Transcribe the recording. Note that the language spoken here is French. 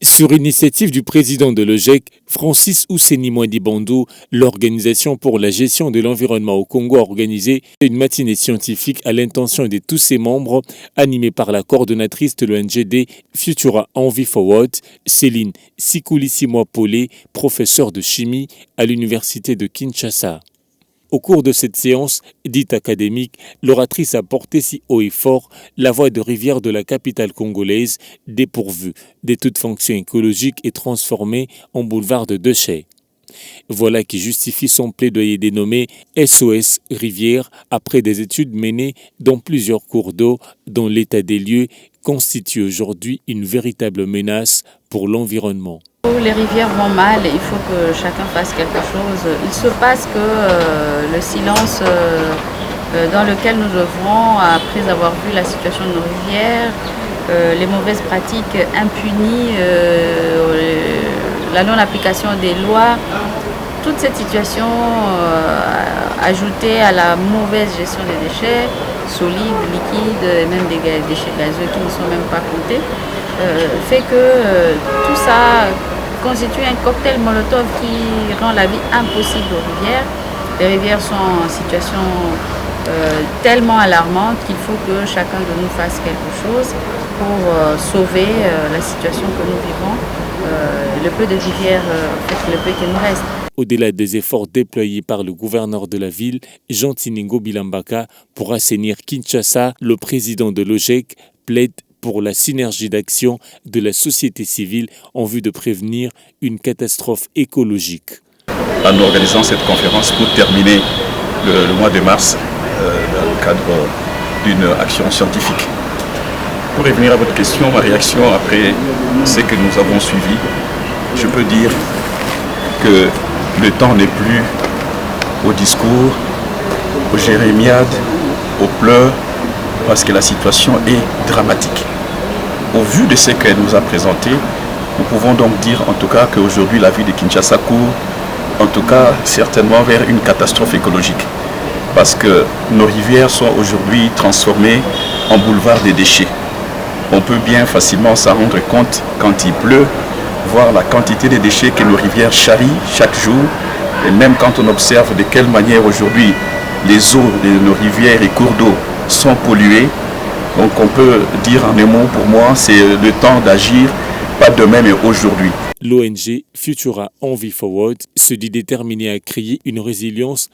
Sur initiative du président de l'OJEC, Francis Ousseni Mwandi-Bandou, l'Organisation pour la gestion de l'environnement au Congo a organisé une matinée scientifique à l'intention de tous ses membres, animée par la coordonnatrice de l'ONGD Futura Envie Forward, Céline Sikoulissi-Mwapolé, professeure de chimie à l'université de Kinshasa. Au cours de cette séance, dite académique, l'oratrice a porté si haut et fort la voix de rivière de la capitale congolaise, dépourvue de toute fonction écologique et transformée en boulevard de déchets. Voilà qui justifie son plaidoyer dénommé SOS Rivière après des études menées dans plusieurs cours d'eau dont l'état des lieux constitue aujourd'hui une véritable menace pour l'environnement. Les rivières vont mal et il faut que chacun fasse quelque chose. Il se passe que le silence dans lequel nous œuvrons, après avoir vu la situation de nos rivières, les mauvaises pratiques impunies, la non-application des lois, toute cette situation ajoutée à la mauvaise gestion des déchets solides, liquides et même des déchets gazeux qui ne sont même pas comptés, fait que tout ça constitue un cocktail molotov qui rend la vie impossible aux rivières. Les rivières sont en situation tellement alarmante qu'il faut que chacun de nous fasse quelque chose pour sauver la situation que nous vivons, le peu de rivières, le peu qui nous reste. Au-delà des efforts déployés par le gouverneur de la ville, Jean Tiningo Bilambaka, pour assainir Kinshasa, le président de l'OJEC plaide pour la synergie d'action de la société civile en vue de prévenir une catastrophe écologique. En organisant cette conférence pour terminer le mois de mars dans le cadre d'une action scientifique. Pour revenir à votre question, ma réaction après ce que nous avons suivi, je peux dire que le temps n'est plus au discours, aux jérémiades, aux pleurs, parce que la situation est dramatique. Au vu de ce qu'elle nous a présenté, nous pouvons donc dire en tout cas qu'aujourd'hui la ville de Kinshasa court, en tout cas certainement vers une catastrophe écologique. Parce que nos rivières sont aujourd'hui transformées en boulevard des déchets. On peut bien facilement s'en rendre compte quand il pleut, voir la quantité de déchets que nos rivières charrient chaque jour. Et même quand on observe de quelle manière aujourd'hui les eaux de nos rivières et cours d'eau sont pollués. Donc on peut dire en un mot, pour moi, c'est le temps d'agir, pas demain mais aujourd'hui. L'ONG Futura Envie Forward se dit déterminée à créer une résilience